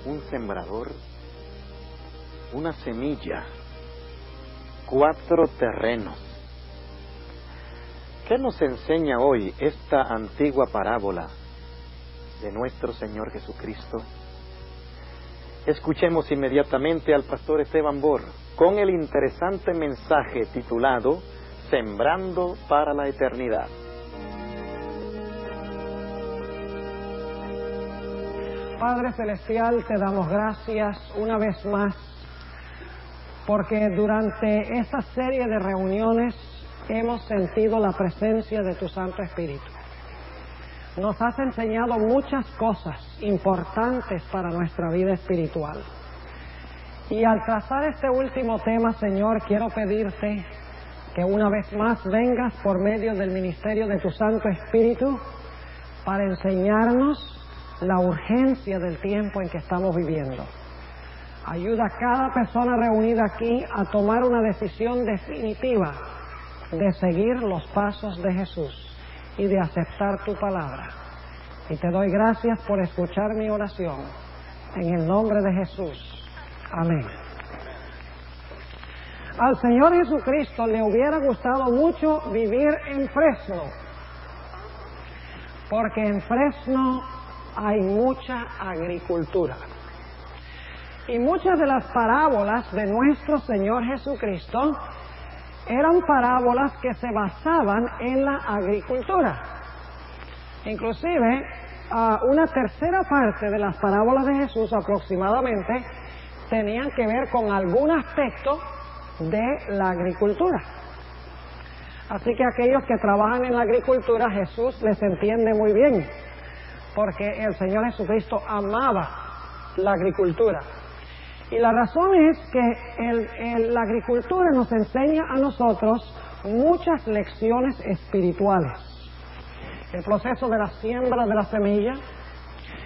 un sembrador, una semilla, 4 terrenos. ¿Qué nos enseña hoy esta antigua parábola de nuestro Señor Jesucristo? Escuchemos inmediatamente al pastor Esteban Bor con el interesante mensaje titulado Sembrando para la Eternidad. Padre Celestial, te damos gracias una vez más porque durante esta serie de reuniones hemos sentido la presencia de tu Santo Espíritu. Nos has enseñado muchas cosas importantes para nuestra vida espiritual. Y al trazar este último tema, Señor, quiero pedirte que una vez más vengas por medio del ministerio de tu Santo Espíritu para enseñarnos la urgencia del tiempo en que estamos viviendo. Ayuda a cada persona reunida aquí a tomar una decisión definitiva de seguir los pasos de Jesús y de aceptar tu palabra. Y te doy gracias por escuchar mi oración. En el nombre de Jesús. Amén. Al Señor Jesucristo le hubiera gustado mucho vivir en Fresno, porque en Fresno hay mucha agricultura. Y muchas de las parábolas de nuestro Señor Jesucristo eran parábolas que se basaban en la agricultura. Inclusive, una tercera parte de las parábolas de Jesús aproximadamente tenían que ver con algún aspecto de la agricultura. Así que aquellos que trabajan en la agricultura, Jesús les entiende muy bien, porque el Señor Jesucristo amaba la agricultura. Y la razón es que la agricultura nos enseña a nosotros muchas lecciones espirituales. El proceso de la siembra de la semilla,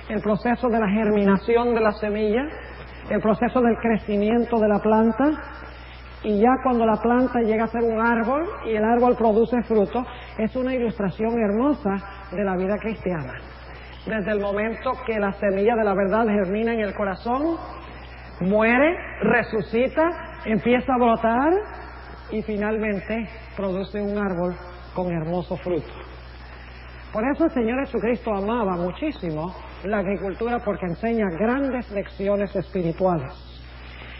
el proceso de la germinación de la semilla, el proceso del crecimiento de la planta, y ya cuando la planta llega a ser un árbol y el árbol produce fruto, es una ilustración hermosa de la vida cristiana. Desde el momento que la semilla de la verdad germina en el corazón, muere, resucita, empieza a brotar y finalmente produce un árbol con hermoso fruto. Por eso el Señor Jesucristo amaba muchísimo la agricultura, porque enseña grandes lecciones espirituales.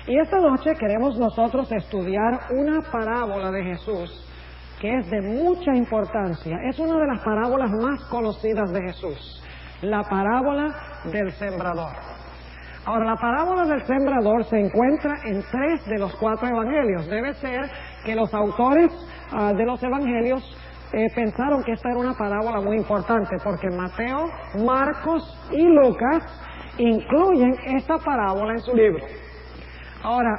Y esta noche queremos nosotros estudiar una parábola de Jesús que es de mucha importancia. Es una de las parábolas más conocidas de Jesús, la parábola del sembrador. Ahora, la parábola del sembrador se encuentra en 3 de los 4 evangelios. Debe ser que los autores de los evangelios pensaron que esta era una parábola muy importante, porque Mateo, Marcos y Lucas incluyen esta parábola en su libro. Ahora,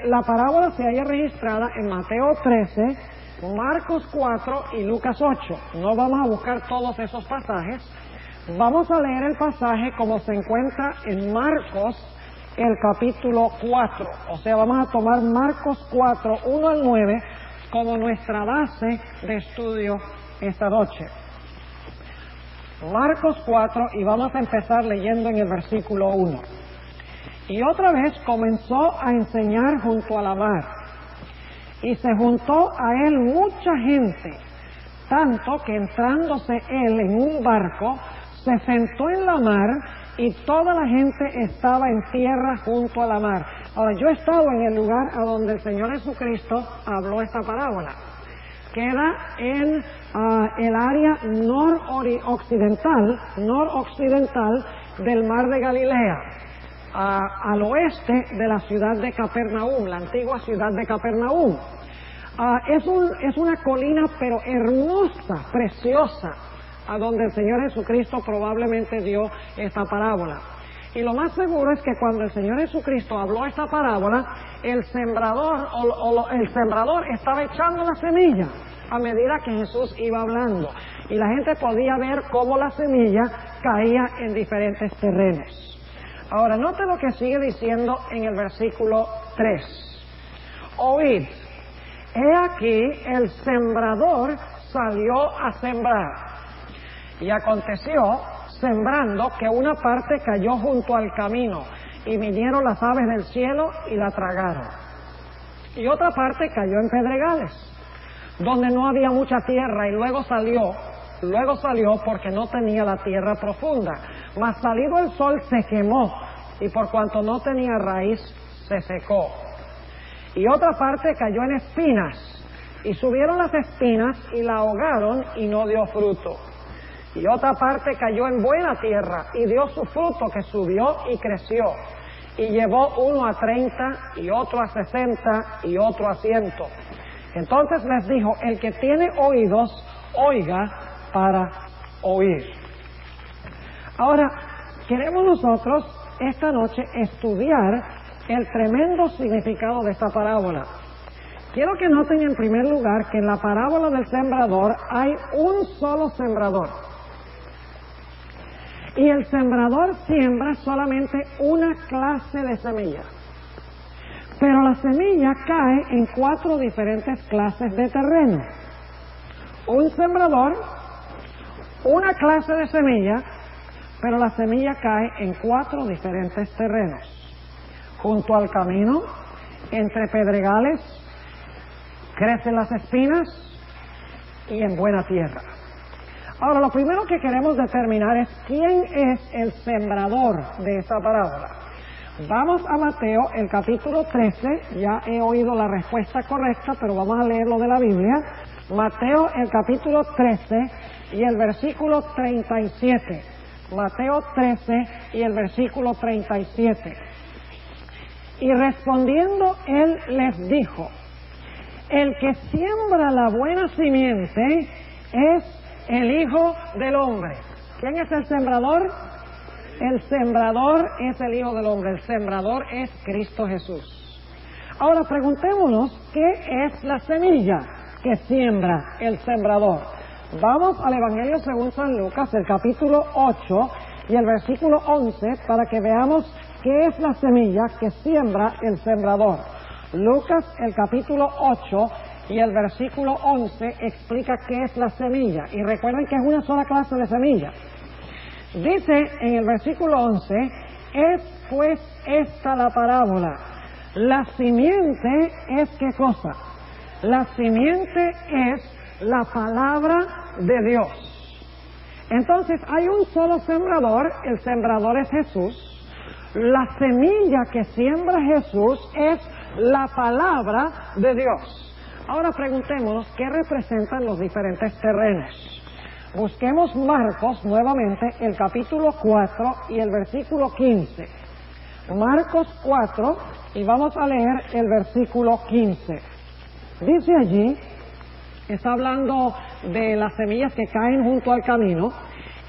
la parábola se halla registrada en Mateo 13, Marcos 4 y Lucas 8. No vamos a buscar todos esos pasajes. Vamos a leer el pasaje como se encuentra en Marcos, el capítulo 4. O sea, vamos a tomar Marcos 4, 1 al 9, como nuestra base de estudio esta noche. Marcos 4, y vamos a empezar leyendo en el versículo 1. Y otra vez comenzó a enseñar junto a la mar, y se juntó a él mucha gente, tanto que entrándose él en un barco, se sentó en la mar y toda la gente estaba en tierra junto a la mar. Ahora, yo he estado en el lugar a donde el Señor Jesucristo habló esta parábola. Queda en el área noroccidental del mar de Galilea, al oeste de la ciudad de Capernaum, la antigua ciudad de Capernaum. Es una colina pero hermosa, preciosa, a donde el Señor Jesucristo probablemente dio esta parábola. Y lo más seguro es que cuando el Señor Jesucristo habló esta parábola, el sembrador estaba echando la semilla a medida que Jesús iba hablando. Y la gente podía ver cómo la semilla caía en diferentes terrenos. Ahora, note lo que sigue diciendo en el versículo 3. Oíd, he aquí el sembrador salió a sembrar. Y aconteció, sembrando, que una parte cayó junto al camino, y vinieron las aves del cielo y la tragaron. Y otra parte cayó en pedregales, donde no había mucha tierra, y luego salió porque no tenía la tierra profunda. Mas salido el sol se quemó, y por cuanto no tenía raíz, se secó. Y otra parte cayó en espinas, y subieron las espinas y la ahogaron y no dio fruto. Y otra parte cayó en buena tierra y dio su fruto, que subió y creció, y llevó uno a 30 y otro a 60 y otro a 100. Entonces les dijo: el que tiene oídos, oiga para oír. Ahora, queremos nosotros esta noche estudiar el tremendo significado de esta parábola. Quiero que noten en primer lugar que en la parábola del sembrador hay un solo sembrador. Y el sembrador siembra solamente una clase de semilla. Pero la semilla cae en 4 diferentes clases de terreno. Un sembrador, una clase de semilla, pero la semilla cae en 4 diferentes terrenos. Junto al camino, entre pedregales, crecen las espinas y en buena tierra. Ahora, lo primero que queremos determinar es quién es el sembrador de esta parábola. Vamos a Mateo, el capítulo 13, ya he oído la respuesta correcta, pero vamos a leerlo de la Biblia. Mateo, el capítulo 13 y el versículo 37. Mateo 13 y el versículo 37. Y respondiendo él les dijo: el que siembra la buena simiente es el Hijo del Hombre. ¿Quién es el sembrador? El sembrador es el Hijo del Hombre. El sembrador es Cristo Jesús. Ahora preguntémonos, ¿qué es la semilla que siembra el sembrador? Vamos al Evangelio según San Lucas, el capítulo 8 y el versículo 11, para que veamos qué es la semilla que siembra el sembrador. Lucas, el capítulo 8 y el versículo 11 explica qué es la semilla. Y recuerden que es una sola clase de semilla. Dice en el versículo 11: es pues esta la parábola. La simiente es ¿qué cosa? La simiente es la palabra de Dios. Entonces hay un solo sembrador, el sembrador es Jesús. La semilla que siembra Jesús es la palabra de Dios. Ahora preguntémonos qué representan los diferentes terrenos. Busquemos Marcos nuevamente, el capítulo 4 y el versículo 15. Marcos 4 y vamos a leer el versículo 15. Dice allí, está hablando de las semillas que caen junto al camino,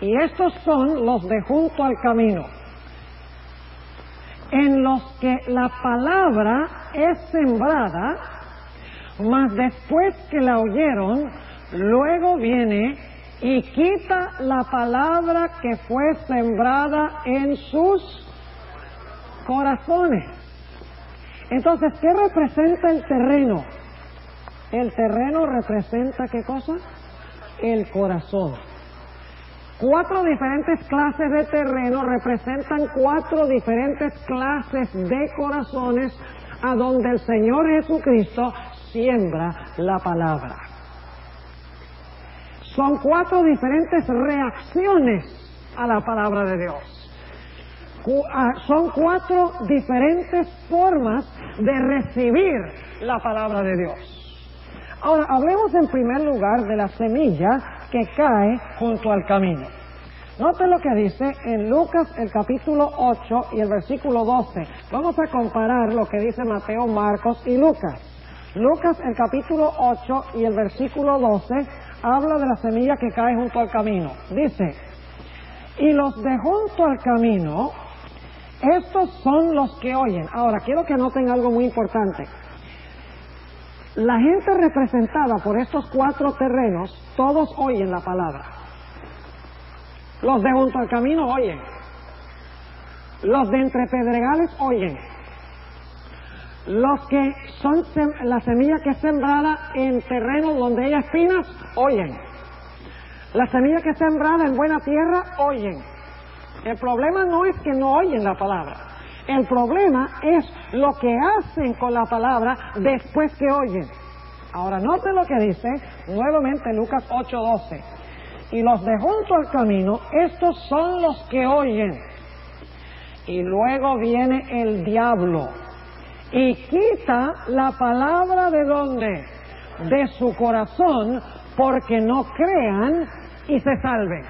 y estos son los de junto al camino, en los que la palabra es sembrada, mas después que la oyeron, luego viene y quita la palabra que fue sembrada en sus corazones. Entonces, ¿qué representa el terreno? El terreno representa ¿qué cosa? El corazón. 4 diferentes clases de terreno representan 4 diferentes clases de corazones a donde el Señor Jesucristo siembra la palabra. Son 4 diferentes reacciones a la palabra de Dios. Son 4 diferentes formas de recibir la palabra de Dios. Ahora, hablemos en primer lugar de la semilla que cae junto al camino. Noten lo que dice en Lucas el capítulo 8 y el versículo 12. Vamos a comparar lo que dice Mateo, Marcos y Lucas. Lucas el capítulo 8 y el versículo 12 habla de la semilla que cae junto al camino. Dice: y los de junto al camino, estos son los que oyen. Ahora, quiero que noten algo muy importante. La gente representada por estos 4 terrenos, todos oyen la palabra. Los de junto al camino oyen. Los de entre pedregales oyen. Los que son la semilla que es sembrada en terrenos donde hay espinas, oyen. La semilla que es sembrada en buena tierra, oyen. El problema no es que no oyen la palabra. El problema es lo que hacen con la palabra después que oyen. Ahora noten lo que dice nuevamente Lucas 8:12. Y los de junto al camino, estos son los que oyen. Y luego viene el diablo y quita la palabra ¿de dónde? De su corazón, porque no crean y se salven.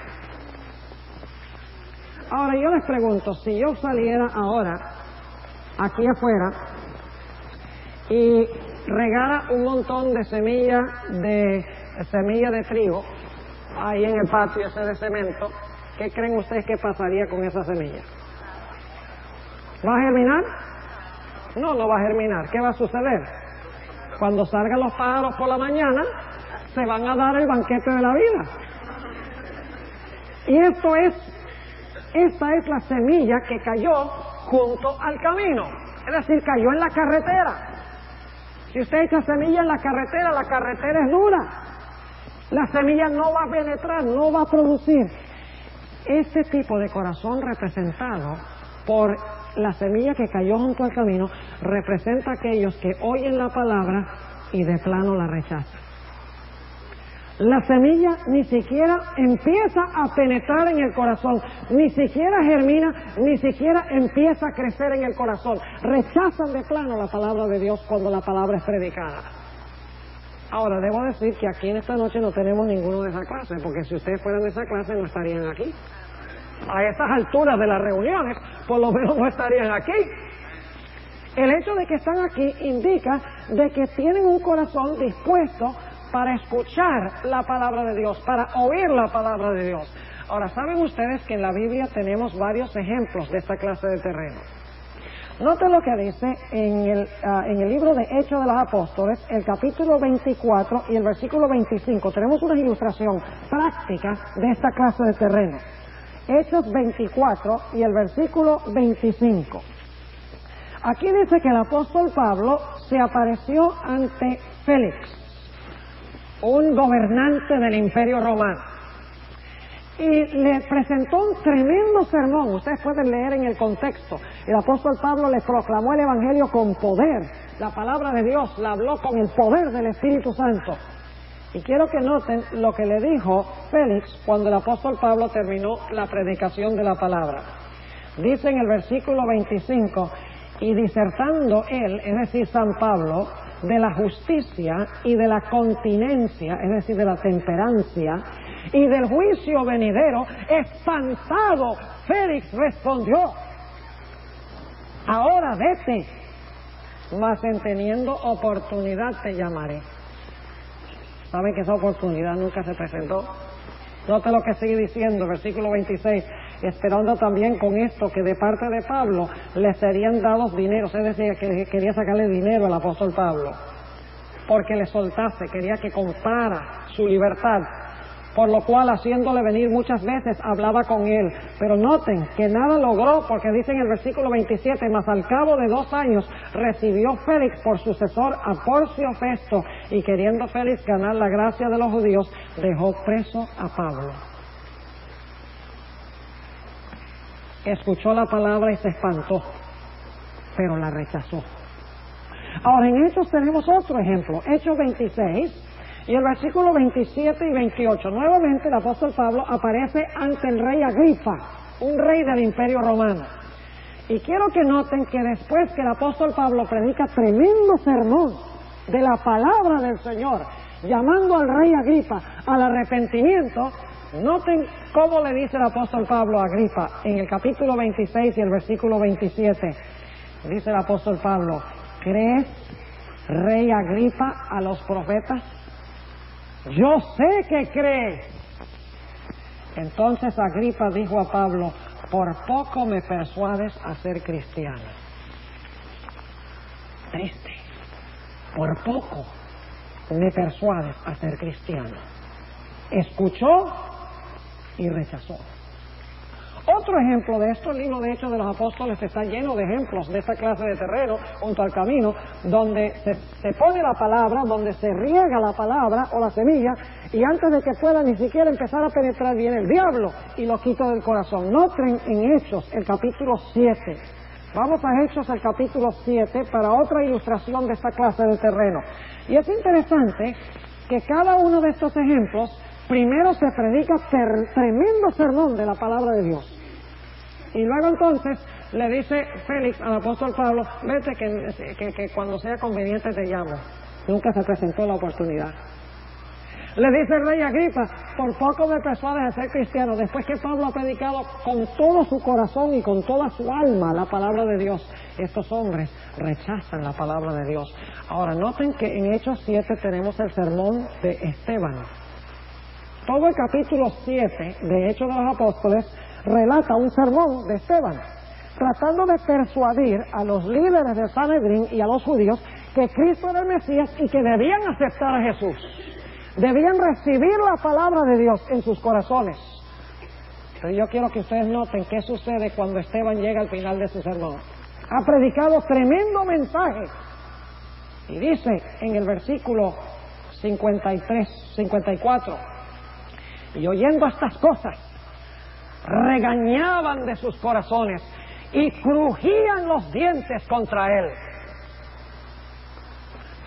Ahora yo les pregunto, si yo saliera ahora aquí afuera y regara un montón de semilla de trigo ahí en el patio ese de cemento, ¿qué creen ustedes que pasaría con esa semilla? ¿Va a germinar? No, no va a germinar. ¿Qué va a suceder? Cuando salgan los pájaros por la mañana, se van a dar el banquete de la vida. Y esta es la semilla que cayó junto al camino. Es decir, cayó en la carretera. Si usted echa semilla en la carretera es dura. La semilla no va a penetrar, no va a producir. Este tipo de corazón representado por la semilla que cayó junto al camino representa a aquellos que oyen la palabra y de plano la rechazan. La semilla ni siquiera empieza a penetrar en el corazón, ni siquiera germina, ni siquiera empieza a crecer en el corazón. Rechazan de plano la palabra de Dios cuando la palabra es predicada. Ahora, debo decir que aquí en esta noche no tenemos ninguno de esa clase, porque si ustedes fueran de esa clase no estarían aquí. A estas alturas de las reuniones, por lo menos no estarían aquí. El hecho de que están aquí indica de que tienen un corazón dispuesto para escuchar la palabra de Dios, para oír la palabra de Dios. Ahora, ¿saben ustedes que en la Biblia tenemos varios ejemplos de esta clase de terreno? Noten lo que dice en el libro de Hechos de los Apóstoles, el capítulo 24 y el versículo 25. Tenemos una ilustración práctica de esta clase de terreno. Hechos 24 y el versículo 25. Aquí dice que el apóstol Pablo se apareció ante Félix, un gobernante del Imperio Romano, y le presentó un tremendo sermón. Ustedes pueden leer en el contexto. El apóstol Pablo le proclamó el Evangelio con poder. La palabra de Dios la habló con el poder del Espíritu Santo. Y quiero que noten lo que le dijo Félix cuando el apóstol Pablo terminó la predicación de la palabra. Dice en el versículo 25, y disertando él, es decir, San Pablo, de la justicia y de la continencia, es decir, de la temperancia, y del juicio venidero, espantado, Félix respondió, ahora vete, mas en teniendo oportunidad te llamaré. ¿Saben que esa oportunidad nunca se presentó? Note lo que sigue diciendo, versículo 26, esperando también con esto que de parte de Pablo le serían dados dineros, es decir, que quería sacarle dinero al apóstol Pablo, porque le soltase, quería que comprara su libertad, por lo cual haciéndole venir muchas veces hablaba con él. Pero noten que nada logró, porque dice en el versículo 27, mas al cabo de 2 años recibió Félix por sucesor a Porcio Festo, y queriendo Félix ganar la gracia de los judíos, dejó preso a Pablo. Escuchó la palabra y se espantó, pero la rechazó. Ahora en Hechos tenemos otro ejemplo, Hechos 26, y el versículo 27 y 28. Nuevamente el apóstol Pablo aparece ante el rey Agripa, un rey del Imperio Romano. Y quiero que noten que después que el apóstol Pablo predica tremendo sermón de la palabra del Señor, llamando al rey Agripa al arrepentimiento, noten cómo le dice el apóstol Pablo a Agripa en el capítulo 26 y el versículo 27. Dice el apóstol Pablo, ¿crees, rey Agripa, a los profetas? Yo sé que crees. Entonces Agripa dijo a Pablo, por poco me persuades a ser cristiano. Triste. Por poco me persuades a ser cristiano. Escuchó y rechazó. Otro ejemplo de esto, el libro de Hechos de los Apóstoles está lleno de ejemplos de esta clase de terreno junto al camino, donde se pone la palabra, donde se riega la palabra o la semilla, y antes de que pueda ni siquiera empezar a penetrar, viene el diablo y lo quita del corazón. Noten en Hechos, el capítulo 7, Vamos a Hechos, el capítulo 7, para otra ilustración de esta clase de terreno. Y es interesante que cada uno de estos ejemplos, primero se predica tremendo sermón de la palabra de Dios. Y luego entonces le dice Félix al apóstol Pablo, vete que cuando sea conveniente te llamo. Nunca se presentó la oportunidad. Le dice el rey Agripa, por poco me persuades a ser cristiano, después que Pablo ha predicado con todo su corazón y con toda su alma la palabra de Dios. Estos hombres rechazan la palabra de Dios. Ahora, noten que en Hechos 7 tenemos el sermón de Esteban. Todo el capítulo 7 de Hechos de los Apóstoles relata un sermón de Esteban, tratando de persuadir a los líderes del Sanedrín y a los judíos que Cristo era el Mesías y que debían aceptar a Jesús. Debían recibir la palabra de Dios en sus corazones. Pero yo quiero que ustedes noten qué sucede cuando Esteban llega al final de su sermón. Ha predicado tremendo mensaje. Y dice en el versículo 54, y oyendo estas cosas, regañaban de sus corazones y crujían los dientes contra él.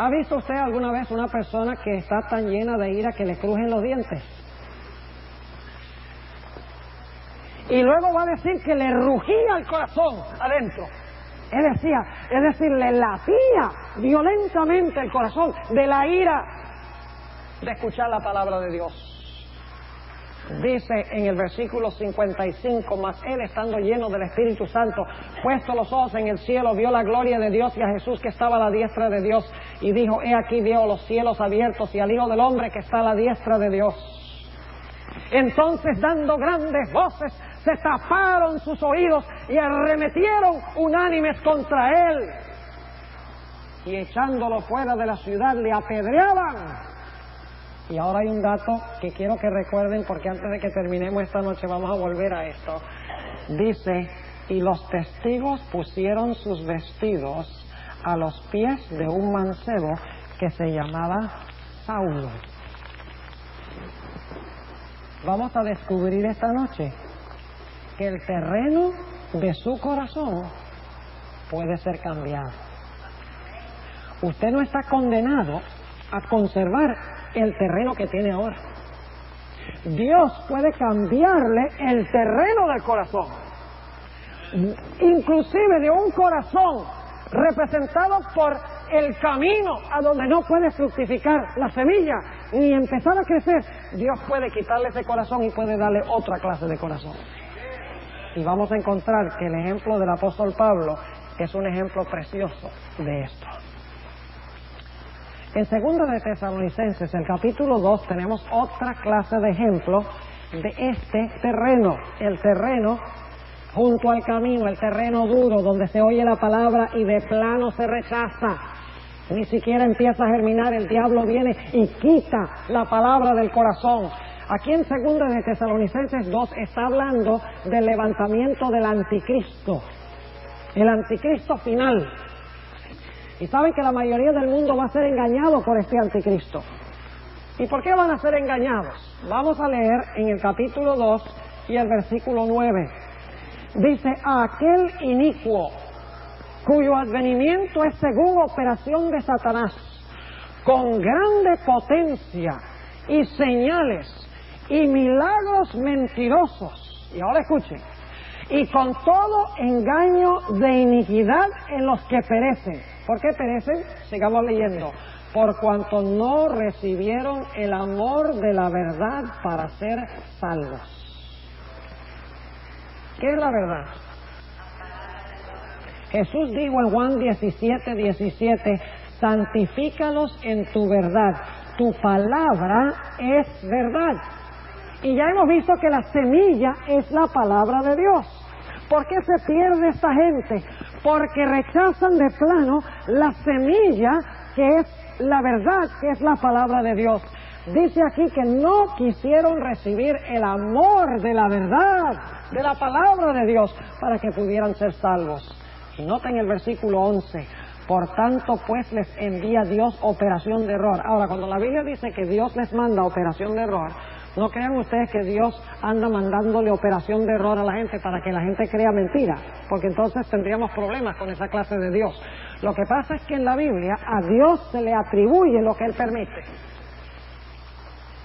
¿Ha visto usted alguna vez una persona que está tan llena de ira que le crujen los dientes? Y luego va a decir que le rugía el corazón adentro. Es decir, le latía violentamente el corazón de la ira de escuchar la palabra de Dios. Dice en el versículo 55, mas él, estando lleno del Espíritu Santo, puesto los ojos en el cielo, vio la gloria de Dios y a Jesús que estaba a la diestra de Dios, y dijo, he aquí veo los cielos abiertos y al Hijo del Hombre que está a la diestra de Dios. Entonces, dando grandes voces, se taparon sus oídos y arremetieron unánimes contra él, y echándolo fuera de la ciudad le apedreaban. Y ahora hay un dato que quiero que recuerden, porque antes de que terminemos esta noche vamos a volver a esto. Dice, y los testigos pusieron sus vestidos a los pies de un mancebo que se llamaba Saulo. Vamos a descubrir esta noche que el terreno de su corazón puede ser cambiado. Usted no está condenado a conservar el terreno que tiene ahora. Dios puede cambiarle el terreno del corazón, inclusive de un corazón representado por el camino a donde no puede fructificar la semilla ni empezar a crecer. Dios puede quitarle ese corazón y puede darle otra clase de corazón. Y vamos a encontrar que el ejemplo del apóstol Pablo es un ejemplo precioso de esto. En 2 de Tesalonicenses, el capítulo 2, tenemos otra clase de ejemplo de este terreno, el terreno junto al camino, el terreno duro, donde se oye la palabra y de plano se rechaza. Ni siquiera empieza a germinar, el diablo viene y quita la palabra del corazón. Aquí en 2 de Tesalonicenses 2 está hablando del levantamiento del anticristo, el anticristo final. Y saben que la mayoría del mundo va a ser engañado por este anticristo. ¿Y por qué van a ser engañados? Vamos a leer en el capítulo 2 y el versículo 9. Dice, a aquel inicuo, cuyo advenimiento es según operación de Satanás, con grande potencia y señales y milagros mentirosos. Y ahora escuchen. Y con todo engaño de iniquidad en los que perecen. ¿Por qué perecen? Sigamos leyendo. Por cuanto no recibieron el amor de la verdad para ser salvos. ¿Qué es la verdad? Jesús dijo en Juan 17:17, santifícalos en tu verdad. Tu palabra es verdad. Y ya hemos visto que la semilla es la palabra de Dios. ¿Por qué se pierde esta gente? Porque rechazan de plano la semilla que es la verdad, que es la palabra de Dios. Dice aquí que no quisieron recibir el amor de la verdad, de la palabra de Dios, para que pudieran ser salvos. Y noten el versículo 11. Por tanto, pues les envía Dios operación de error. Ahora, cuando la Biblia dice que Dios les manda operación de error, No crean ustedes que Dios anda mandándole operación de error a la gente para que la gente crea mentira, porque entonces tendríamos problemas con esa clase de Dios. Lo que pasa es que en la Biblia a Dios se le atribuye lo que Él permite.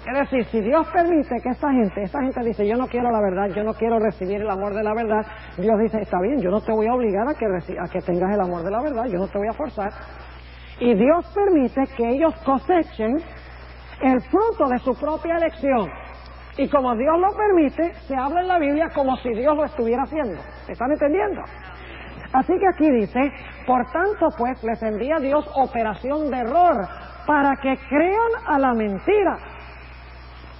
Es decir, si Dios permite que esta gente dice, yo no quiero la verdad, yo no quiero recibir el amor de la verdad, Dios dice, está bien, yo no te voy a obligar a que tengas el amor de la verdad, yo no te voy a forzar. Y Dios permite que ellos cosechen el fruto de su propia elección. Y como Dios lo permite, se habla en la Biblia como si Dios lo estuviera haciendo. ¿Están entendiendo? Así que aquí dice, por tanto pues les envía Dios operación de error para que crean a la mentira,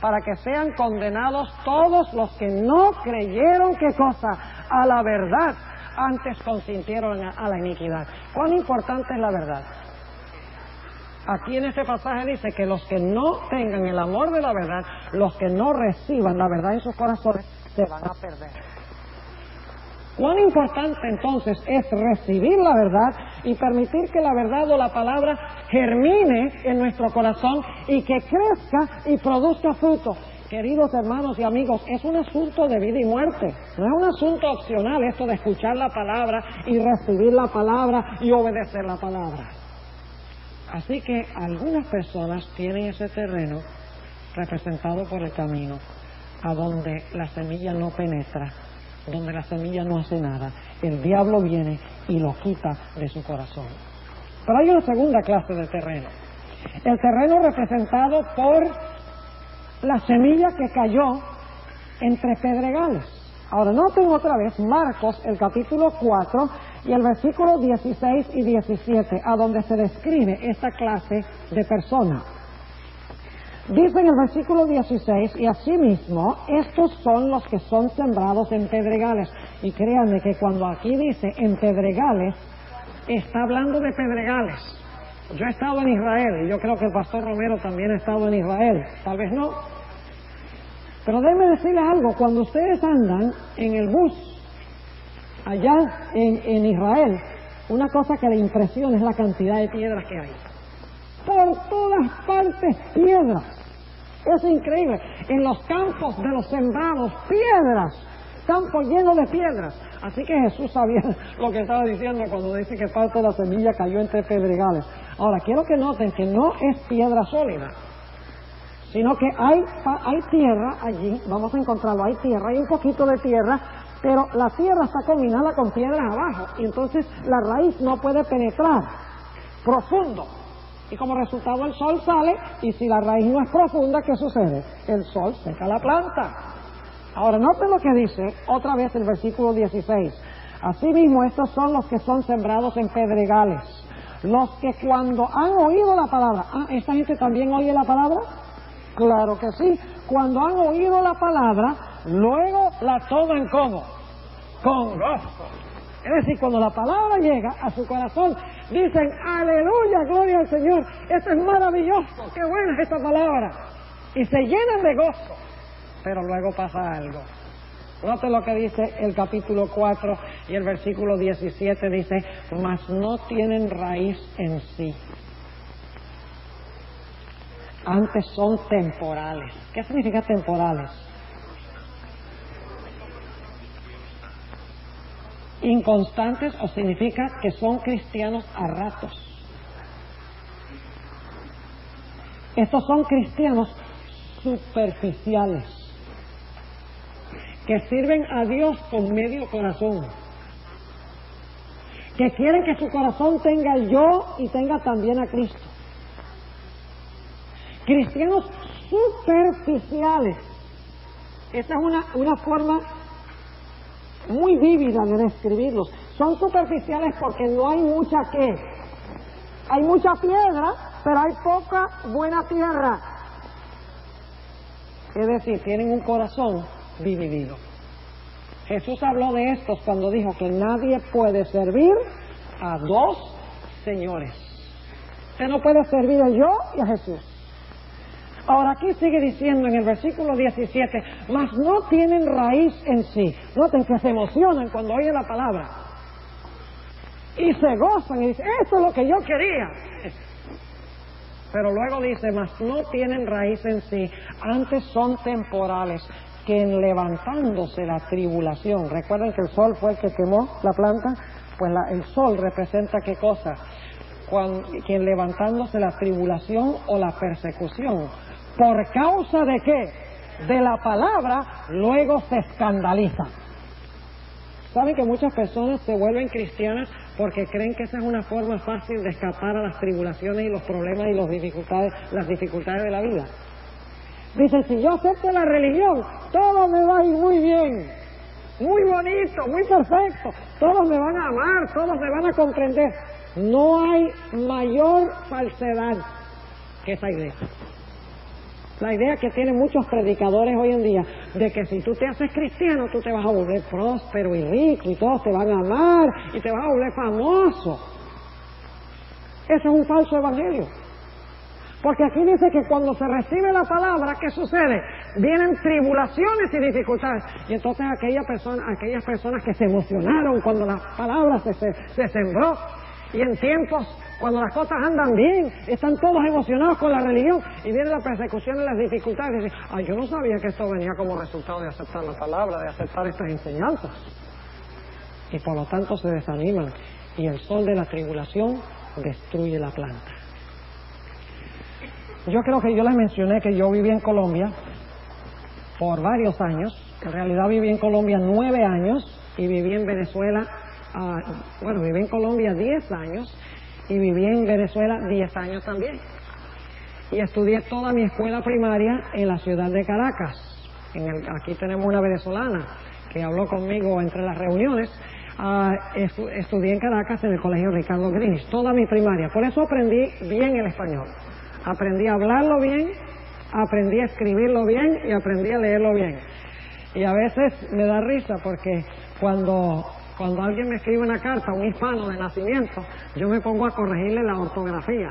para que sean condenados todos los que no creyeron, ¿qué cosa? A la verdad, antes consintieron a la iniquidad. ¿Cuán importante es la verdad? Aquí en este pasaje dice que los que no tengan el amor de la verdad, los que no reciban la verdad en sus corazones, se van a perder. Cuán importante entonces es recibir la verdad y permitir que la verdad o la palabra germine en nuestro corazón y que crezca y produzca fruto. Queridos hermanos y amigos, es un asunto de vida y muerte. No es un asunto opcional esto de escuchar la palabra y recibir la palabra y obedecer la palabra. Así que algunas personas tienen ese terreno representado por el camino, a donde la semilla no penetra, donde la semilla no hace nada. El diablo viene y lo quita de su corazón. Pero hay una segunda clase de terreno. El terreno representado por la semilla que cayó entre pedregales. Ahora noten otra vez Marcos, el capítulo 4 y el versículo 16 y 17, a donde se describe esta clase de persona. Dice en el versículo 16, y asimismo, estos son los que son sembrados en pedregales. Y créanme que cuando aquí dice en pedregales, está hablando de pedregales. Yo he estado en Israel, y yo creo que el pastor Romero también ha estado en Israel, tal vez no. Pero déjenme decirles algo, cuando ustedes andan en el bus, allá en Israel, una cosa que le impresiona es la cantidad de piedras que hay. Por todas partes piedras. Es increíble. En los campos de los sembrados, piedras. Campos llenos de piedras. Así que Jesús sabía lo que estaba diciendo cuando dice que parte de la semilla cayó entre pedregales. Ahora, quiero que noten que no es piedra sólida, sino que hay tierra allí. Vamos a encontrarlo, hay tierra, hay un poquito de tierra, pero la tierra está combinada con piedras abajo. Y entonces la raíz no puede penetrar profundo. Y como resultado el sol sale, y si la raíz no es profunda, ¿qué sucede? El sol seca la planta. Ahora, noten lo que dice otra vez el versículo 16. Asimismo, estos son los que son sembrados en pedregales. Los que cuando han oído la palabra... ¿esta gente también oye la palabra? Claro que sí. Cuando han oído la palabra, luego la toman ¿cómo? Con gozo. Es decir, cuando la palabra llega a su corazón, dicen, aleluya, gloria al Señor, esto es maravilloso, qué buena es esta palabra. Y se llenan de gozo, pero luego pasa algo. Note lo que dice el capítulo 4 y el versículo 17, dice, mas no tienen raíz en sí. Antes son temporales. ¿Qué significa temporales? Inconstantes, o significa que son cristianos a ratos. Estos son cristianos superficiales, que sirven a Dios con medio corazón, que quieren que su corazón tenga el yo y tenga también a Cristo. Cristianos superficiales. Esta es una forma muy vívida de describirlos. Son superficiales porque no hay mucha ¿qué? Hay mucha piedra, pero hay poca buena tierra. Es decir, tienen un corazón dividido. Jesús habló de estos cuando dijo que nadie puede servir a dos señores. Usted no puede servir a yo y a Jesús. Ahora aquí sigue diciendo en el versículo 17, mas no tienen raíz en sí. Noten que se emocionan cuando oyen la palabra. Y se gozan y dicen, esto es lo que yo quería. Pero luego dice, mas no tienen raíz en sí, antes son temporales, que en levantándose la tribulación, recuerden que el sol fue el que quemó la planta, pues el sol representa ¿qué cosa? Que en levantándose la tribulación o la persecución, ¿por causa de qué? De la palabra, luego se escandaliza. ¿Saben que muchas personas se vuelven cristianas porque creen que esa es una forma fácil de escapar a las tribulaciones y los problemas y las dificultades de la vida? Dicen, si yo acepto la religión, todo me va a ir muy bien, muy bonito, muy perfecto, todos me van a amar, todos me van a comprender. No hay mayor falsedad que esa idea. La idea que tienen muchos predicadores hoy en día, de que si tú te haces cristiano, tú te vas a volver próspero y rico, y todos te van a amar, y te vas a volver famoso. Eso es un falso evangelio. Porque aquí dice que cuando se recibe la palabra, ¿qué sucede? Vienen tribulaciones y dificultades. Y entonces aquellas personas que se emocionaron cuando la palabra se sembró, y en tiempos cuando las cosas andan bien, están todos emocionados con la religión, y viene la persecución y las dificultades, y dicen, ay, yo no sabía que esto venía como resultado de aceptar la palabra, de aceptar estas enseñanzas. Y por lo tanto se desaniman, y el sol de la tribulación destruye la planta. Yo creo que yo les mencioné que yo viví en Colombia por varios años. En realidad viví en Colombia 9 años y viví en Venezuela, viví en Colombia 10 años y viví en Venezuela 10 años también. Y estudié toda mi escuela primaria en la ciudad de Caracas. Aquí tenemos una venezolana que habló conmigo entre las reuniones. Estudié en Caracas en el colegio Ricardo Greenwich, toda mi primaria. Por eso aprendí bien el español. Aprendí a hablarlo bien, aprendí a escribirlo bien y aprendí a leerlo bien. Y a veces me da risa porque cuando alguien me escribe una carta, un hispano de nacimiento, yo me pongo a corregirle la ortografía.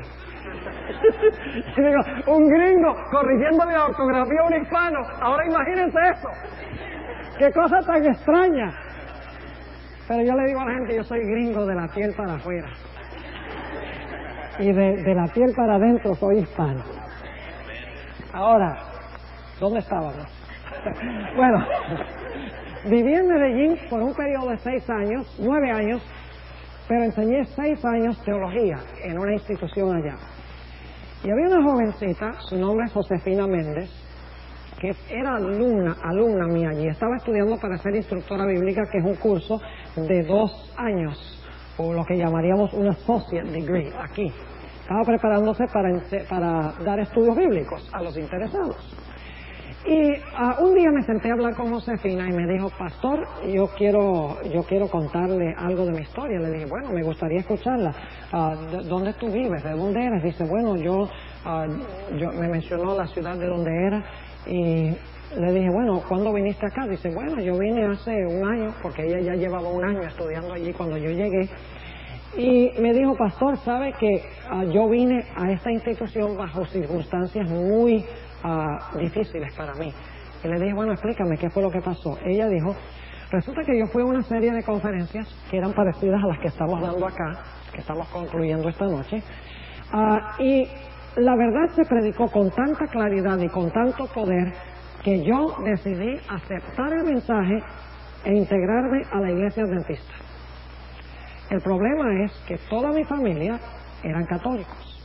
Y digo, un gringo corrigiéndole la ortografía a un hispano. Ahora imagínense eso. Qué cosa tan extraña. Pero yo le digo a la gente, yo soy gringo de la piel para afuera. Y de la piel para adentro soy hispano. Ahora, ¿dónde estábamos? Bueno, viví en Medellín por un periodo de 9 años, pero enseñé 6 años teología en una institución allá. Y había una jovencita, su nombre es Josefina Méndez, que era alumna mía allí. Estaba estudiando para ser instructora bíblica, que es un curso de 2 años. O lo que llamaríamos un associate degree aquí. Estaba preparándose para dar estudios bíblicos a los interesados. Y un día me senté a hablar con Josefina y me dijo, pastor, yo quiero contarle algo de mi historia. Le dije, bueno, me gustaría escucharla. ¿Dónde tú vives? ¿De dónde eres? Dice, bueno, yo me mencionó la ciudad de donde era y le dije, bueno, ¿cuándo viniste acá? Dice, bueno, yo vine hace 1 año, porque ella ya llevaba 1 año estudiando allí cuando yo llegué. Y me dijo, pastor, ¿sabe que yo vine a esta institución bajo circunstancias muy difíciles para mí? Y le dije, bueno, explícame, ¿qué fue lo que pasó? Ella dijo, resulta que yo fui a una serie de conferencias que eran parecidas a las que estamos dando acá, que estamos concluyendo esta noche, y la verdad se predicó con tanta claridad y con tanto poder que yo decidí aceptar el mensaje e integrarme a la iglesia adventista. El problema es que toda mi familia eran católicos.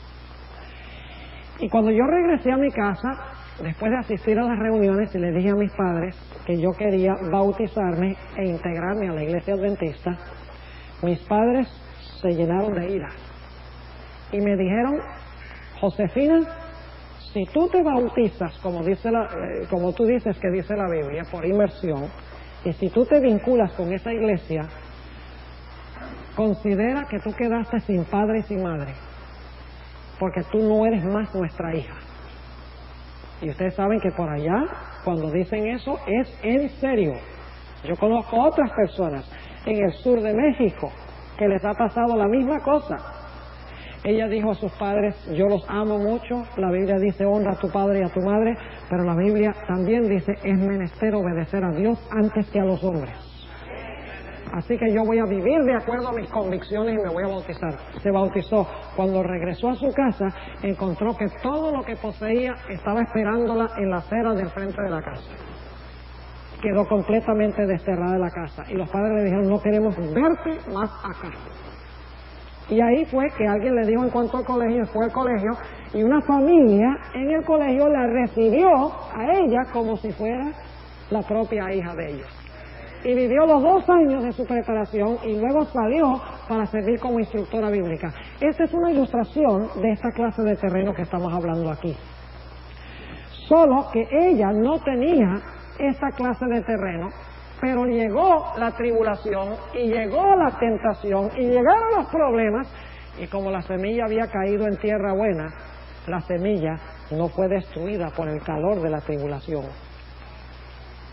Y cuando yo regresé a mi casa, después de asistir a las reuniones, y le dije a mis padres que yo quería bautizarme e integrarme a la iglesia adventista, mis padres se llenaron de ira. Y me dijeron, Josefina, si tú te bautizas, como tú dices que dice la Biblia, por inmersión, y si tú te vinculas con esa iglesia, considera que tú quedaste sin padre y sin madre, porque tú no eres más nuestra hija. Y ustedes saben que por allá, cuando dicen eso, es en serio. Yo conozco otras personas en el sur de México que les ha pasado la misma cosa. Ella dijo a sus padres, yo los amo mucho, la Biblia dice honra a tu padre y a tu madre, pero la Biblia también dice es menester obedecer a Dios antes que a los hombres. así que yo voy a vivir de acuerdo a mis convicciones y me voy a bautizar. Se bautizó. Cuando regresó a su casa, encontró que todo lo que poseía estaba esperándola en la acera del frente de la casa. Quedó completamente desterrada de la casa. Y los padres le dijeron, no queremos verte más acá. Y ahí fue que alguien le dijo en cuanto al colegio, fue al colegio, y una familia en el colegio la recibió a ella como si fuera la propia hija de ellos. Y vivió los 2 años de su preparación y luego salió para servir como instructora bíblica. Esta es una ilustración de esta clase de terreno que estamos hablando aquí. Solo que ella no tenía esta clase de terreno, pero llegó la tribulación y llegó la tentación y llegaron los problemas, y como la semilla había caído en tierra buena, la semilla no fue destruida por el calor de la tribulación.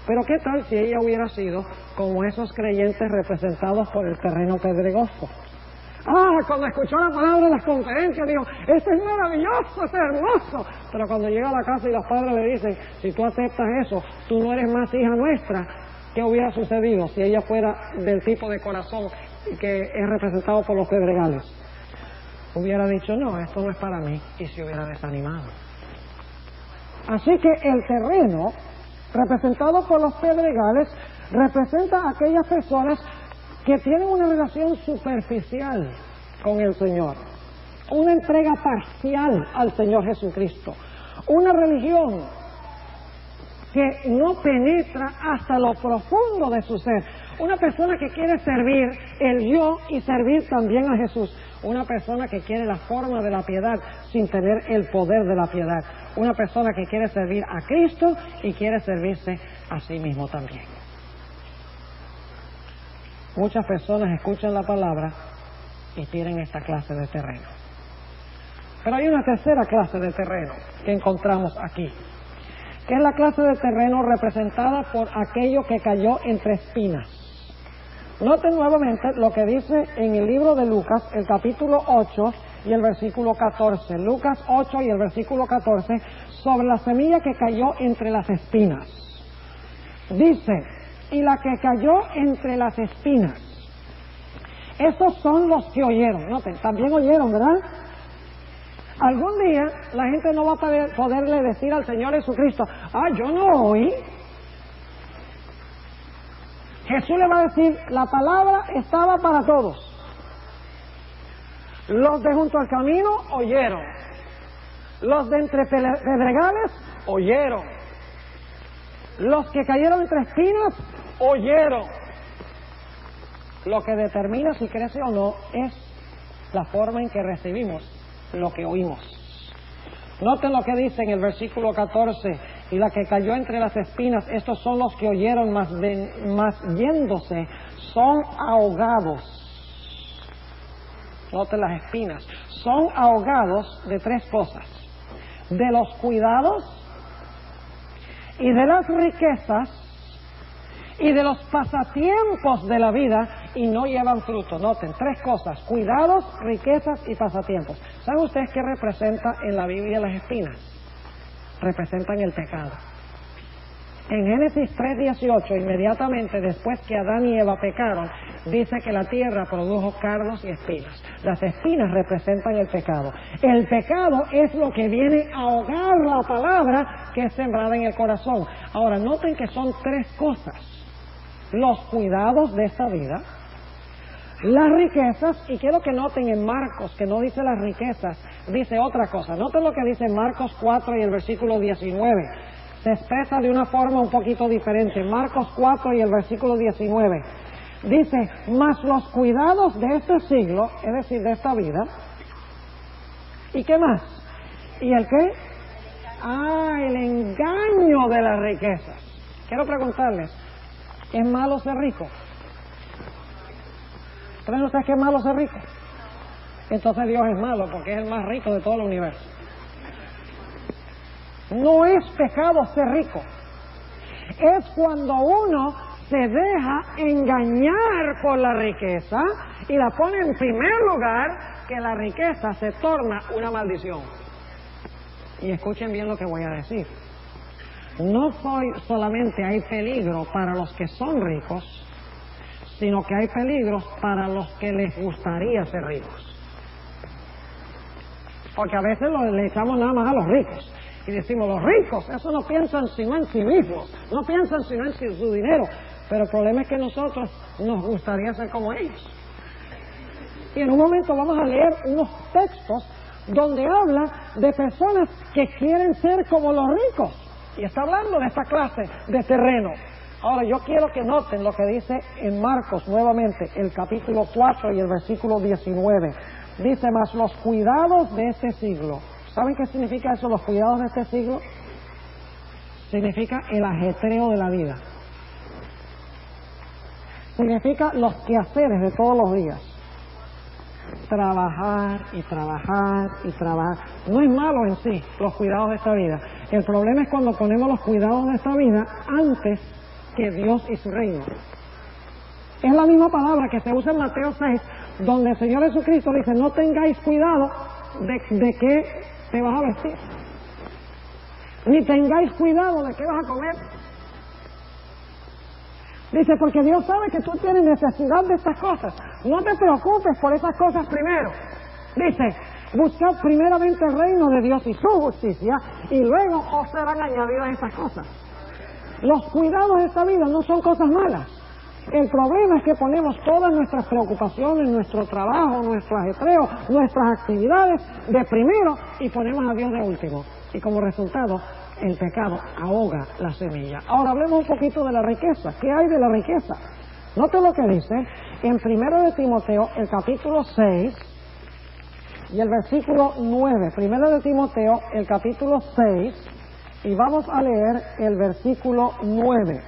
Pero ¿qué tal si ella hubiera sido como esos creyentes representados por el terreno pedregoso? Cuando escuchó la palabra en las conferencias, dijo, esto es maravilloso, esto es hermoso. Pero cuando llega a la casa y los padres le dicen, si tú aceptas eso, tú no eres más hija nuestra, ¿qué hubiera sucedido si ella fuera del tipo de corazón que es representado por los pedregales? Hubiera dicho, no, esto no es para mí, y se hubiera desanimado. Así que el terreno, representado por los pedregales, representa a aquellas personas que tienen una relación superficial con el Señor, una entrega parcial al Señor Jesucristo, una religión que no penetra hasta lo profundo de su ser, una persona que quiere servir el yo y servir también a Jesús, una persona que quiere la forma de la piedad sin tener el poder de la piedad, una persona que quiere servir a Cristo y quiere servirse a sí mismo también. Muchas personas escuchan la palabra y tienen esta clase de terreno. Pero hay una tercera clase de terreno que encontramos aquí, que es la clase de terreno representada por aquello que cayó entre espinas. Noten nuevamente lo que dice en el libro de Lucas, el capítulo 8 y el versículo 14. Lucas 8 y el versículo 14, sobre la semilla que cayó entre las espinas. Dice, y la que cayó entre las espinas. Esos son los que oyeron. Noten, también oyeron, ¿verdad? Algún día la gente no va a poderle decir al Señor Jesucristo, yo no oí. Jesús le va a decir, la palabra estaba para todos. Los de junto al camino oyeron. Los de entre pedregales oyeron. Los que cayeron entre espinas oyeron. Lo que determina si crece o no es la forma en que recibimos lo que oímos. Noten lo que dice en el versículo 14, y la que cayó entre las espinas, estos son los que oyeron, mas yéndose son ahogados. Noten las espinas, son ahogados de 3 cosas: de los cuidados y de las riquezas y de los pasatiempos de la vida, y no llevan fruto. Noten, 3 cosas: cuidados, riquezas y pasatiempos. ¿Saben ustedes qué representa en la Biblia las espinas? Representan el pecado. En Génesis 3:18, inmediatamente después que Adán y Eva pecaron, dice que la tierra produjo cardos y espinas. Las espinas representan el pecado. El pecado es lo que viene a ahogar la palabra que es sembrada en el corazón. Ahora, noten que son 3 cosas: los cuidados de esta vida, las riquezas, y quiero que noten en Marcos, que no dice las riquezas, dice otra cosa. Noten lo que dice en Marcos 4 y el versículo 19. Se expresa de una forma un poquito diferente. Marcos 4 y el versículo 19. Dice, mas los cuidados de este siglo, es decir, de esta vida, ¿y qué más? ¿Y el qué? El engaño de las riquezas. Quiero preguntarles, ¿es malo ser rico? ¿Creen ustedes que es malo ser rico? Entonces Dios es malo porque es el más rico de todo el universo. No es pecado ser rico. Es cuando uno se deja engañar por la riqueza y la pone en primer lugar, que la riqueza se torna una maldición. Y escuchen bien lo que voy a decir. No solamente hay peligro para los que son ricos, sino que hay peligros para los que les gustaría ser ricos. Porque a veces le echamos nada más a los ricos y decimos, los ricos, eso no piensan sino en sí mismos, no piensan sino en su dinero, pero el problema es que nosotros nos gustaría ser como ellos. Y en un momento vamos a leer unos textos donde habla de personas que quieren ser como los ricos. Y está hablando de esta clase de terreno. Ahora yo quiero que noten lo que dice en Marcos nuevamente, el capítulo 4 y el versículo 19. Dice, mas los cuidados de este siglo. ¿Saben qué significa eso, los cuidados de este siglo? Significa el ajetreo de la vida. Significa los quehaceres de todos los días. Trabajar y trabajar y trabajar. No es malo en sí los cuidados de esta vida. El problema es cuando ponemos los cuidados de esta vida antes que Dios y su reino. Es la misma palabra que se usa en Mateo 6, donde el Señor Jesucristo dice, no tengáis cuidado de qué te vas a vestir, ni tengáis cuidado de qué vas a comer. Dice, porque Dios sabe que tú tienes necesidad de estas cosas. No te preocupes por esas cosas primero. Dice, buscad primeramente el reino de Dios y su justicia, y luego os serán añadidas esas cosas. Los cuidados de esta vida no son cosas malas. El problema es que ponemos todas nuestras preocupaciones, nuestro trabajo, nuestro ajetreo, nuestras actividades de primero y ponemos a Dios de último. Y como resultado, el pecado ahoga la semilla. Ahora hablemos un poquito de la riqueza. ¿Qué hay de la riqueza? Note lo que dice en 1 de Timoteo, el capítulo 6 y el versículo 9. 1 de Timoteo, el capítulo 6, y vamos a leer el versículo 9.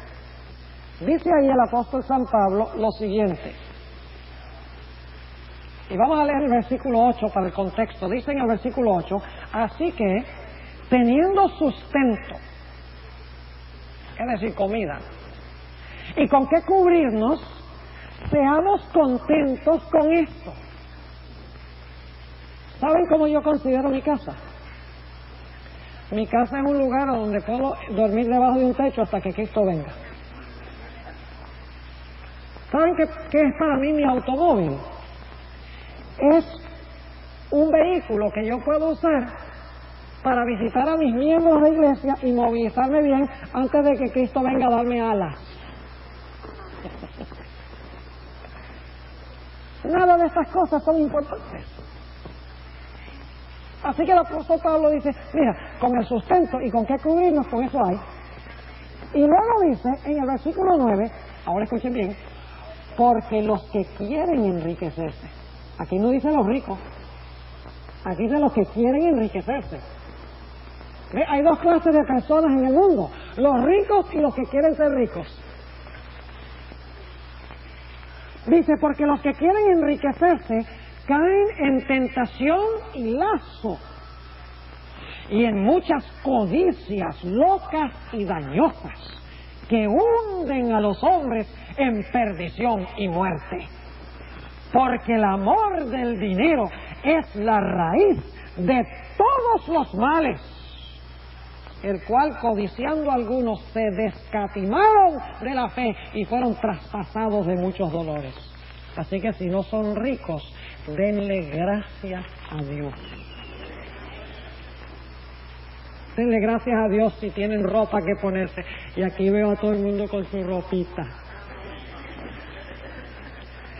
Dice ahí el apóstol San Pablo lo siguiente. Y vamos a leer el versículo 8 para el contexto. Dice en el versículo 8, así que, teniendo sustento, es decir, comida, y con qué cubrirnos, seamos contentos con esto. ¿Saben cómo yo considero mi casa? Mi casa es un lugar donde puedo dormir debajo de un techo hasta que Cristo venga. ¿Saben qué es para mí mi automóvil? Es un vehículo que yo puedo usar para visitar a mis miembros de iglesia y movilizarme bien antes de que Cristo venga a darme alas. Nada de estas cosas son importantes. Así que el apóstol Pablo dice, mira, con el sustento y con qué cubrirnos, con eso hay. Y luego dice en el versículo 9, ahora escuchen bien, porque los que quieren enriquecerse, aquí no dice los ricos, aquí dice los que quieren enriquecerse. ¿Ve? Hay dos clases de personas en el mundo, los ricos y los que quieren ser ricos. Dice, porque los que quieren enriquecerse caen en tentación y lazo, y en muchas codicias locas y dañosas, que hunden a los hombres en perdición y muerte. Porque el amor del dinero es la raíz de todos los males, el cual codiciando algunos se descatimaron de la fe y fueron traspasados de muchos dolores. Así que si no son ricos, denle gracias a Dios. Denle gracias a Dios si tienen ropa que ponerse. Y aquí veo a todo el mundo con su ropita.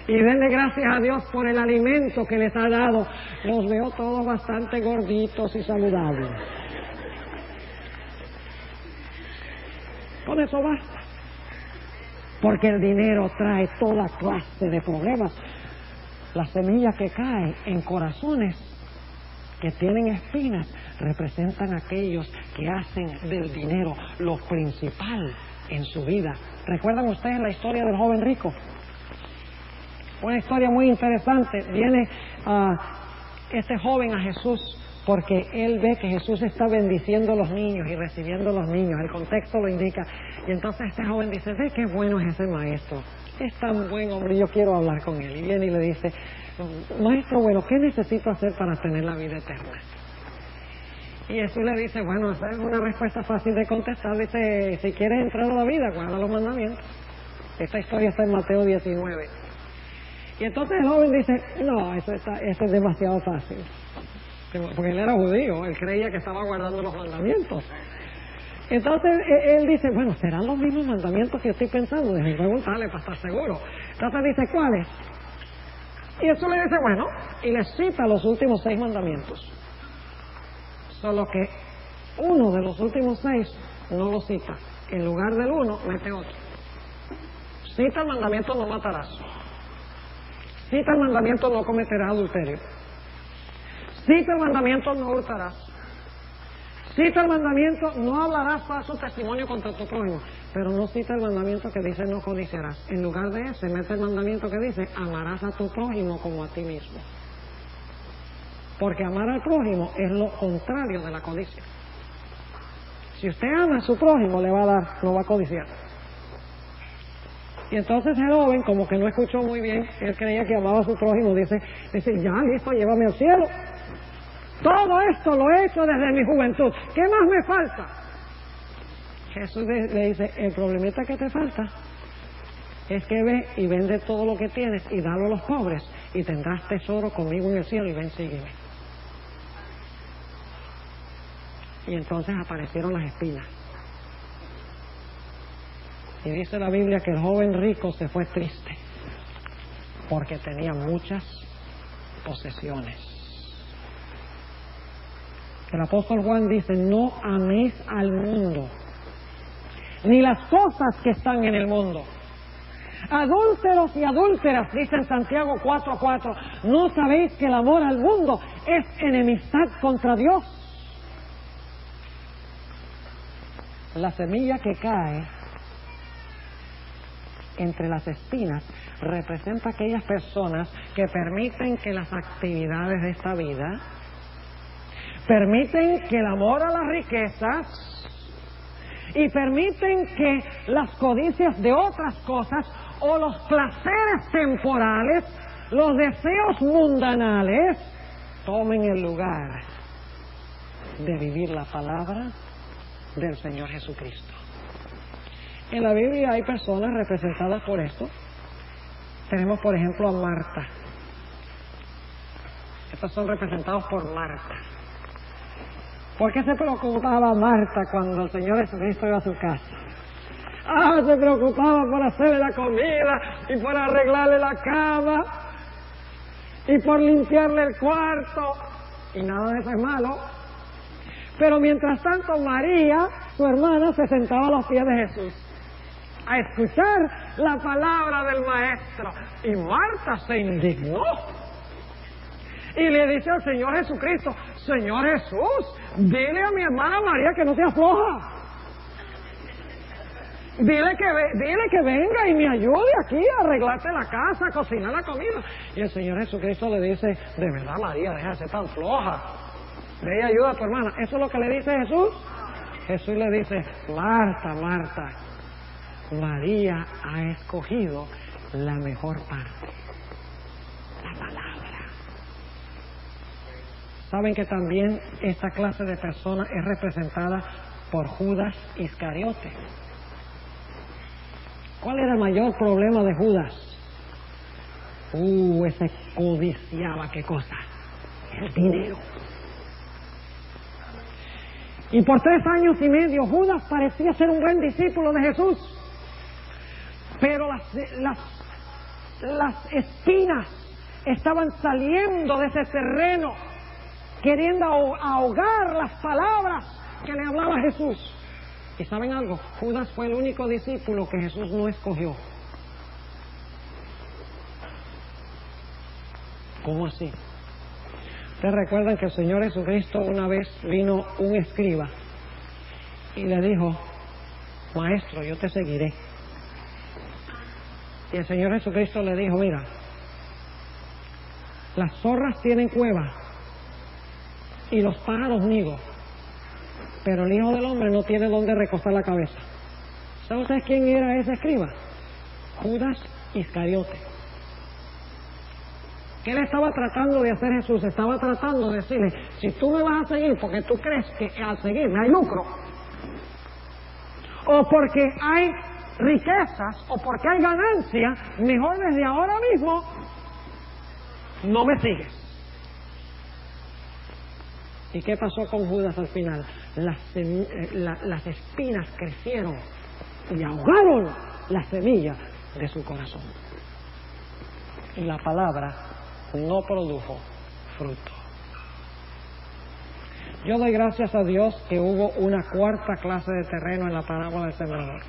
Y denle gracias a Dios por el alimento que les ha dado. Los veo todos bastante gorditos y saludables. Con eso basta. Porque el dinero trae toda clase de problemas. La semilla que cae en corazones que tienen espinas representan a aquellos que hacen del dinero lo principal en su vida. ¿Recuerdan ustedes la historia del joven rico? Una historia muy interesante. Viene este joven a Jesús porque él ve que Jesús está bendiciendo a los niños y recibiendo a los niños. El contexto lo indica. Y entonces este joven dice, ve qué bueno es ese maestro. Es tan buen hombre, yo quiero hablar con él. Y viene y le dice, maestro bueno, ¿qué necesito hacer para tener la vida eterna? Y Jesús le dice, bueno, esa es una respuesta fácil de contestar. Dice, si quieres entrar a la vida, guarda los mandamientos. Esta historia está en Mateo 19. Y entonces el joven dice, no, esto es demasiado fácil. Porque él era judío, él creía que estaba guardando los mandamientos. Entonces él dice, bueno, ¿serán los mismos mandamientos que estoy pensando? Déjame preguntarle para estar seguro. Entonces dice, ¿cuáles? Y eso le dice, bueno, y le cita los últimos 6 mandamientos. Solo que uno de los últimos 6 no lo cita. En lugar del uno, mete otro. Cita el mandamiento no matarás. Cita el mandamiento no cometerás adulterio. Cita el mandamiento no hurtarás. Cita el mandamiento no hablarás falso testimonio contra tu prójimo. Pero no cita el mandamiento que dice no codiciarás. En lugar de ese, mete el mandamiento que dice amarás a tu prójimo como a ti mismo. Porque amar al prójimo es lo contrario de la codicia. Si usted ama a su prójimo, le va a dar, no va a codiciar. Y entonces el joven, como que no escuchó muy bien, él creía que amaba a su prójimo, dice, ya listo, llévame al cielo. Todo esto lo he hecho desde mi juventud. ¿Qué más me falta? Jesús le dice, el problemita que te falta es que ve y vende todo lo que tienes y dalo a los pobres y tendrás tesoro conmigo en el cielo y ven, sígueme. Y entonces aparecieron las espinas. Y dice la Biblia que el joven rico se fue triste porque tenía muchas posesiones. El apóstol Juan dice, no améis al mundo, ni las cosas que están en el mundo. Adúlteros y adúlteras, dice en Santiago 4:4, ¿no sabéis que el amor al mundo es enemistad contra Dios? La semilla que cae entre las espinas representa a aquellas personas que permiten que las actividades de esta vida, permiten que el amor a las riquezas y permiten que las codicias de otras cosas o los placeres temporales, los deseos mundanales, tomen el lugar de vivir la palabra del Señor Jesucristo. En la Biblia hay personas representadas por esto. Tenemos, por ejemplo, a Marta. Estos son representados por Marta. ¿Por qué se preocupaba Marta cuando el Señor Jesucristo iba a su casa? Se preocupaba por hacerle la comida y por arreglarle la cama y por limpiarle el cuarto. Y nada de eso es malo. Pero mientras tanto María, su hermana, se sentaba a los pies de Jesús a escuchar la palabra del Maestro. Y Marta se indignó y le dice al Señor Jesucristo, Señor Jesús, dile a mi hermana María que no se afloja. Dile que venga y me ayude aquí a arreglarte la casa, a cocinar la comida. Y el Señor Jesucristo le dice, de verdad María, deja de ser tan floja. Ve y ayuda a tu hermana. ¿Eso es lo que le dice Jesús? Jesús le dice, Marta, Marta, María ha escogido la mejor parte, la palabra. ¿Saben que también esta clase de persona es representada por Judas Iscariote? ¿Cuál era el mayor problema de Judas? Ese codiciaba, ¿qué cosa? El dinero. Y por 3 años y medio Judas parecía ser un buen discípulo de Jesús. Pero las espinas estaban saliendo de ese terreno, queriendo ahogar las palabras que le hablaba Jesús. ¿Y saben algo? Judas fue el único discípulo que Jesús no escogió. ¿Cómo así? ¿Ustedes recuerdan que el Señor Jesucristo una vez vino un escriba y le dijo, Maestro, yo te seguiré? Y el Señor Jesucristo le dijo, mira, las zorras tienen cueva y los pájaros nido, pero el Hijo del Hombre no tiene dónde recostar la cabeza. ¿Saben ustedes quién era ese escriba? Judas Iscariote. ¿Qué le estaba tratando de hacer Jesús? Estaba tratando de decirle, si tú me vas a seguir porque tú crees que al seguirme hay lucro, o porque hay riquezas o porque hay ganancia, mejor desde ahora mismo no me sigues. ¿Y qué pasó con Judas al final? Las espinas crecieron y ahogaron la semilla de su corazón. Y la palabra no produjo fruto. Yo doy gracias a Dios que hubo una cuarta clase de terreno en la parábola del sembrador.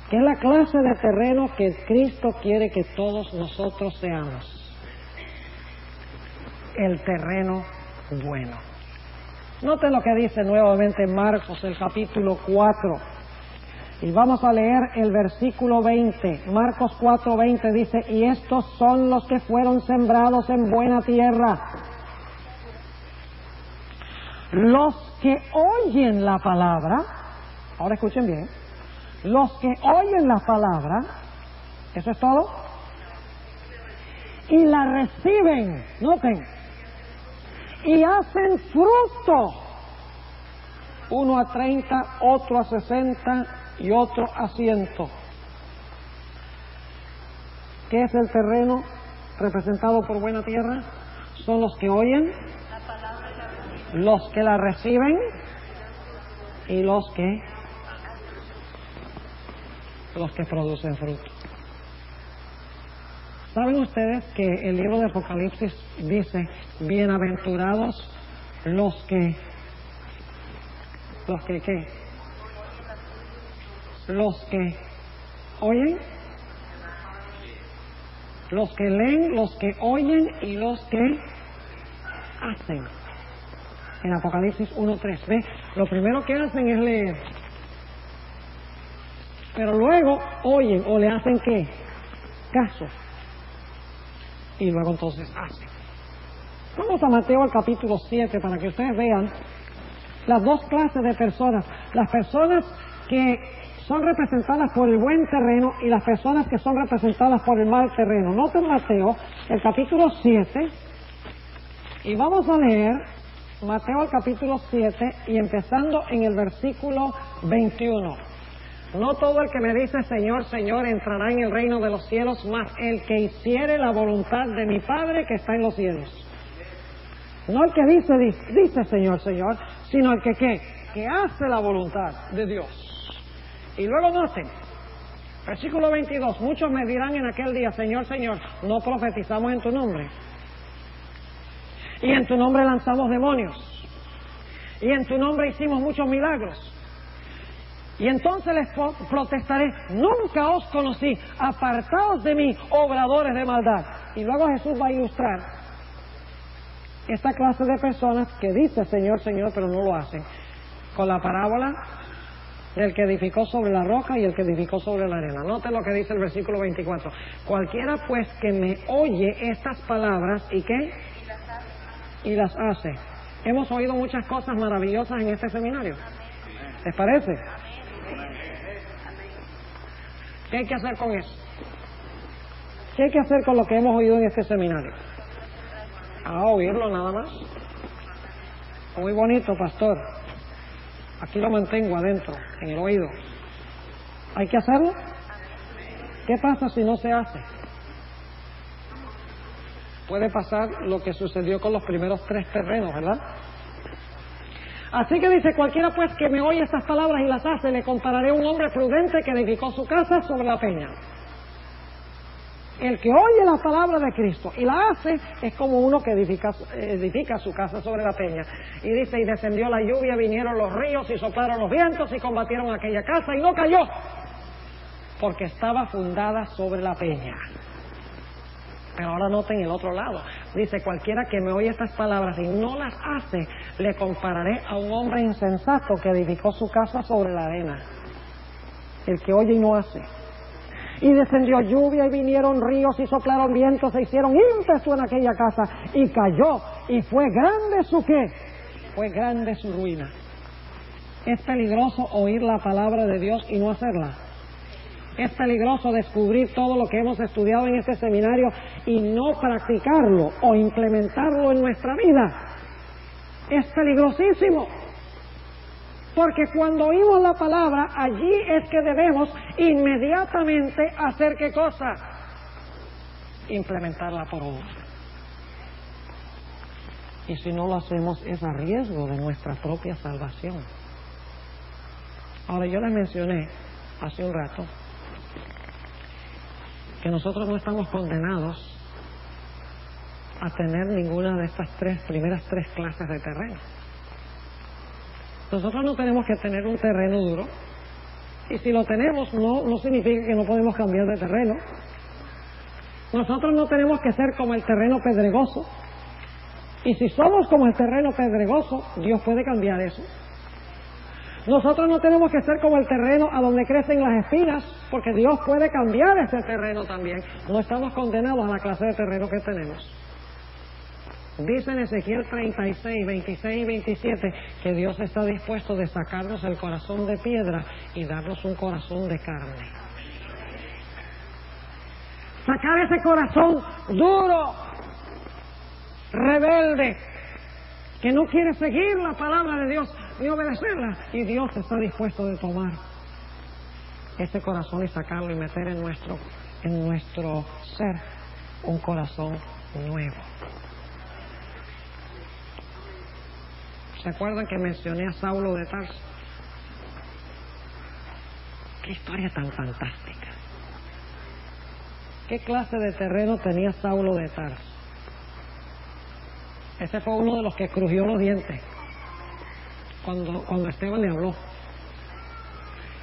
Que es la clase de terreno que Cristo quiere que todos nosotros seamos. El terreno bueno. Noten lo que dice nuevamente Marcos, el capítulo 4. Y vamos a leer el versículo 20. Marcos 4:20 dice: y estos son los que fueron sembrados en buena tierra. Los que oyen la palabra, ahora escuchen bien, los que oyen la palabra, ¿eso es todo? Y la reciben, noten, y hacen fruto, uno a 30, otro a 60 y otro a 100. ¿Qué es el terreno representado por buena tierra? Son los que oyen, los que la reciben y los que producen fruto. ¿Saben ustedes que el libro de Apocalipsis dice: bienaventurados los que ¿qué? Los que oyen, los que leen, los que oyen y los que hacen. En Apocalipsis 1:3, ¿ve? Lo primero que hacen es leer, pero luego oyen o le hacen ¿qué? Caso. Y luego entonces hacen. Vamos a Mateo al capítulo 7 para que ustedes vean las dos clases de personas. Las personas que son representadas por el buen terreno y las personas que son representadas por el mal terreno. Noten Mateo, el capítulo 7, y vamos a leer Mateo el capítulo 7 y empezando en el versículo 21. No todo el que me dice Señor, Señor entrará en el reino de los cielos, mas el que hiciere la voluntad de mi Padre que está en los cielos. No el que dice Señor, Señor, sino el que ¿qué? Que hace la voluntad de Dios. Y luego noten, versículo 22, muchos me dirán en aquel día, Señor, Señor, no profetizamos en tu nombre, y en tu nombre lanzamos demonios, y en tu nombre hicimos muchos milagros. Y entonces les protestaré, nunca os conocí, apartaos de mí, obradores de maldad. Y luego Jesús va a ilustrar esta clase de personas que dice Señor, Señor, pero no lo hacen, con la parábola del que edificó sobre la roca y el que edificó sobre la arena. Noten lo que dice el versículo 24. Cualquiera pues que me oye estas palabras, ¿y qué? Y las hace. Hemos oído muchas cosas maravillosas en este seminario. ¿Les parece? ¿Qué hay que hacer con eso? ¿Qué hay que hacer con lo que hemos oído en este seminario? Oírlo nada más. Muy bonito, pastor. Aquí lo mantengo adentro, en el oído. ¿Hay que hacerlo? ¿Qué pasa si no se hace? Puede pasar lo que sucedió con los primeros 3 terrenos, ¿verdad? Así que dice, cualquiera pues que me oye estas palabras y las hace, le compararé a un hombre prudente que edificó su casa sobre la peña. El que oye la palabra de Cristo y la hace es como uno que edifica su casa sobre la peña. Y dice, y descendió la lluvia, vinieron los ríos y soplaron los vientos y combatieron aquella casa y no cayó, porque estaba fundada sobre la peña. Pero ahora noten el otro lado. Dice, cualquiera que me oye estas palabras y no las hace, le compararé a un hombre insensato que edificó su casa sobre la arena. El que oye y no hace. Y descendió lluvia y vinieron ríos y soplaron vientos, se hicieron ímpetu en aquella casa y cayó, y fue grande su ¿qué? Fue grande su ruina. Es peligroso oír la palabra de Dios y no hacerla. Es peligroso descubrir todo lo que hemos estudiado en este seminario y no practicarlo o implementarlo en nuestra vida. Es peligrosísimo. Porque cuando oímos la palabra, allí es que debemos inmediatamente hacer ¿qué cosa? Implementarla por obra. Y si no lo hacemos es a riesgo de nuestra propia salvación. Ahora, yo les mencioné hace un rato que nosotros no estamos condenados a tener ninguna de estas primeras tres clases de terreno. Nosotros no tenemos que tener un terreno duro, y si lo tenemos no significa que no podemos cambiar de terreno. Nosotros no tenemos que ser como el terreno pedregoso, y si somos como el terreno pedregoso, Dios puede cambiar eso. Nosotros no tenemos que ser como el terreno a donde crecen las espinas, porque Dios puede cambiar ese terreno también. No estamos condenados a la clase de terreno que tenemos. Dice en Ezequiel 36, 26 y 27 que Dios está dispuesto de sacarnos el corazón de piedra y darnos un corazón de carne. Sacar ese corazón duro, rebelde, que no quiere seguir la palabra de Dios ni obedecerla, y Dios está dispuesto de tomar ese corazón y sacarlo y meter en nuestro ser un corazón nuevo. ¿Se acuerdan que mencioné a Saulo de Tarso? ¡Qué historia tan fantástica! ¿Qué clase de terreno tenía Saulo de Tarso? Ese fue uno de los que crujió los dientes cuando Esteban le habló.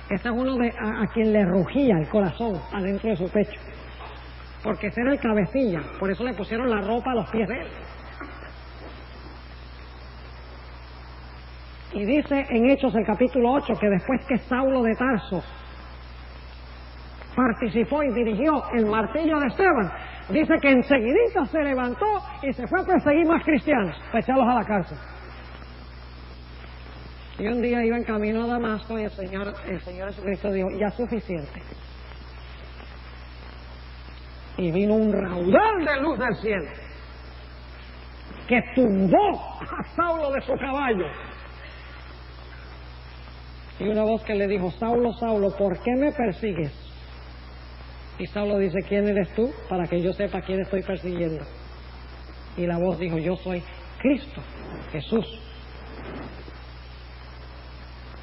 Ese es uno a quien le rugía el corazón adentro de su pecho, porque ese era el cabecilla, por eso le pusieron la ropa a los pies de él. Y dice en Hechos el capítulo 8 que después que Saulo de Tarso participó y dirigió el martillo de Esteban, dice que enseguidita se levantó y se fue a perseguir más cristianos, para echarlos a la cárcel. Y un día iba en camino a Damasco y el Señor Jesucristo dijo, ya es suficiente. Y vino un raudal de luz del cielo que tumbó a Saulo de su caballo. Y una voz que le dijo, Saulo, Saulo, ¿por qué me persigues? Y Saulo dice, ¿quién eres tú? Para que yo sepa quién estoy persiguiendo. Y la voz dijo, yo soy Cristo, Jesús,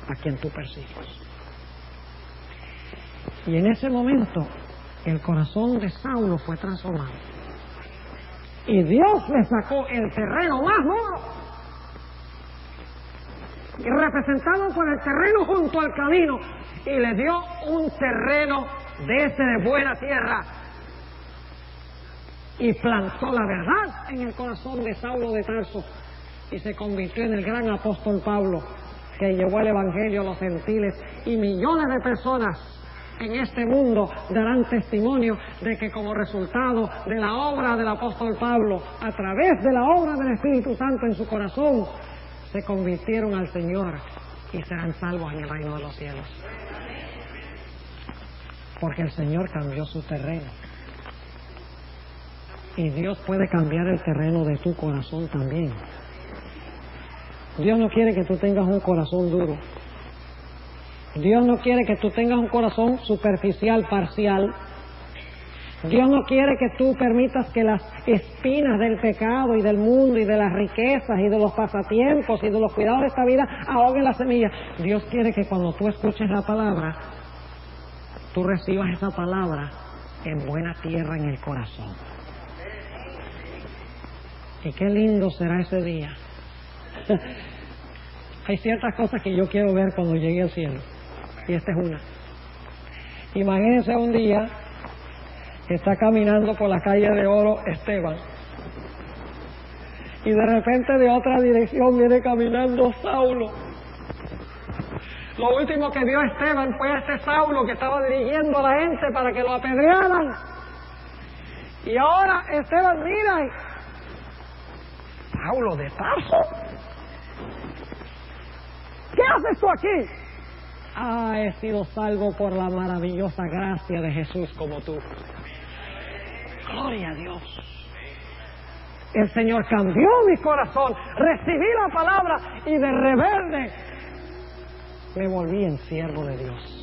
a quien tú persigues. Y en ese momento, el corazón de Saulo fue transformado. Y Dios le sacó el terreno más duro, y representado por el terreno junto al camino, y le dio un terreno de buena tierra, y plantó la verdad en el corazón de Saulo de Tarso, y se convirtió en el gran apóstol Pablo, que llevó el evangelio a los gentiles, y millones de personas en este mundo darán testimonio de que como resultado de la obra del apóstol Pablo, a través de la obra del Espíritu Santo en su corazón, se convirtieron al Señor y serán salvos en el reino de los cielos. Porque el Señor cambió su terreno. Y Dios puede cambiar el terreno de tu corazón también. Dios no quiere que tú tengas un corazón duro. Dios no quiere que tú tengas un corazón superficial, parcial. Dios no quiere que tú permitas que las espinas del pecado y del mundo y de las riquezas y de los pasatiempos y de los cuidados de esta vida ahoguen la semilla. Dios quiere que cuando tú escuches la palabra, tú recibas esa palabra en buena tierra en el corazón. Y qué lindo será ese día. Hay ciertas cosas que yo quiero ver cuando llegue al cielo, y esta es una. Imagínense un día que está caminando por la calle de Oro Esteban, y de repente de otra dirección viene caminando Saulo. Lo último que vio Esteban fue a este Saulo que estaba dirigiendo a la gente para que lo apedrearan, y ahora Esteban mira y Saulo de Tarso, ¿qué haces tú aquí? He sido salvo por la maravillosa gracia de Jesús como tú. Gloria a Dios. El Señor cambió mi corazón, recibí la palabra y de rebelde me volví en siervo de Dios.